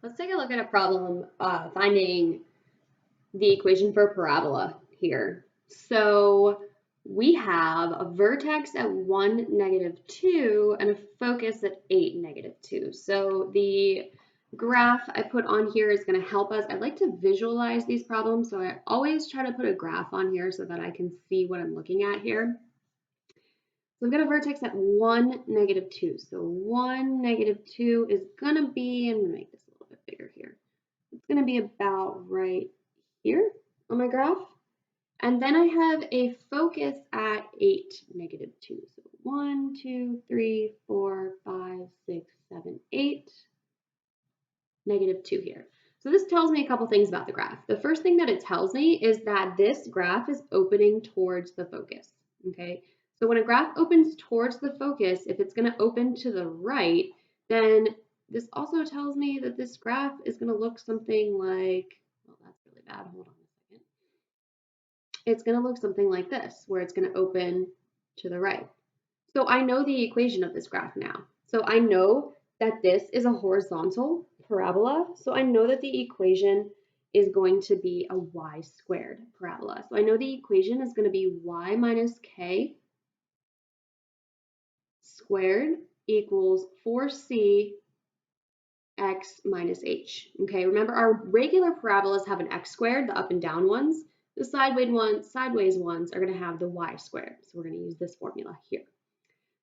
Let's take a look at a problem finding the equation for a parabola here. So we have a vertex at 1, -2, and a focus at 8, -2. So the graph I put on here is going to help us. I like to visualize these problems, so I always try to put a graph on here so that I can see what I'm looking at here. So we've got a vertex at 1, -2. So 1, -2 is going to be, I'm going to make this a little bit bigger here. It's going to be about right here on my graph. And then I have a focus at 8, -2. So 1, 2, 3, 4, 5, 6, 7, 8, -2 here. So this tells me a couple things about the graph. The first thing that it tells me is that this graph is opening towards the focus. Okay, so when a graph opens towards the focus, if it's going to open to the right, then this also tells me that this graph is going to look something like, well, that's really bad. Hold on a second. It's going to look something like this, where it's going to open to the right. So I know the equation of this graph now. So I know that this is a horizontal parabola. So I know that the equation is going to be a y² parabola. So I know the equation is going to be y minus k squared equals 4c x minus h. Okay, remember our regular parabolas have an x squared, the up and down ones. The sideways ones are going to have the y squared. So we're going to use this formula here.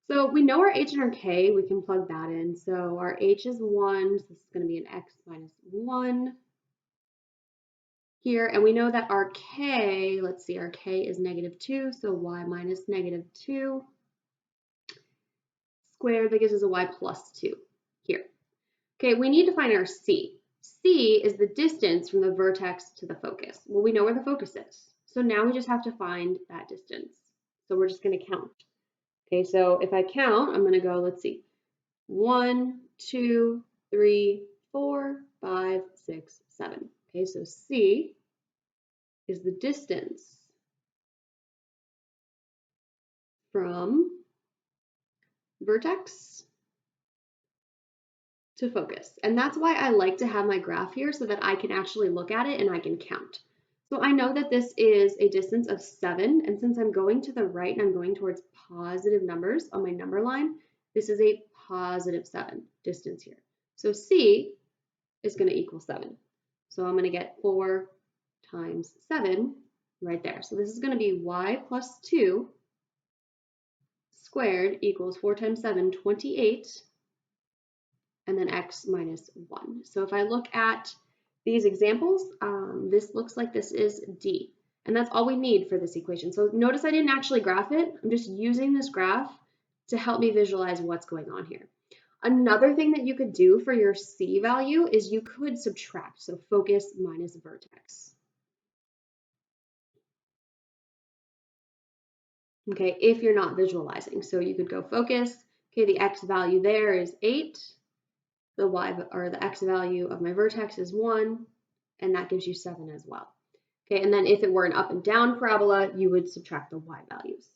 So we know our h and our k, we can plug that in. So our h is 1, so this is going to be an x minus 1 here. And we know that our k, let's see, our k is -2, so y minus -2 squared, that gives us a y plus 2 here. Okay, we need to find our c. C is the distance from the vertex to the focus. Well, we know where the focus is. So now we just have to find that distance. So we're just going to count. Okay, so if I count, I'm going to go, let's see, 1, 2, 3, 4, 5, 6, 7. Okay, so C is the distance from vertex to focus. And that's why I like to have my graph here so that I can actually look at it and I can count. So I know that this is a distance of 7, and since I'm going to the right and I'm going towards positive numbers on my number line, this is a positive 7 distance here. So C is going to equal 7. So I'm going to get 4 times 7 right there. So this is going to be y plus 2 squared equals 4 times 7, 28, and then x minus 1. So if I look at these examples, this looks like this is D. And that's all we need for this equation. So notice I didn't actually graph it. I'm just using this graph to help me visualize what's going on here. Another thing that you could do for your C value is you could subtract. So focus minus vertex. Okay, if you're not visualizing. So you could go focus. Okay, the x value there is 8. The y or the x value of my vertex is 1, and that gives you 7 as well. Okay, and then if it were an up and down parabola, you would subtract the y values.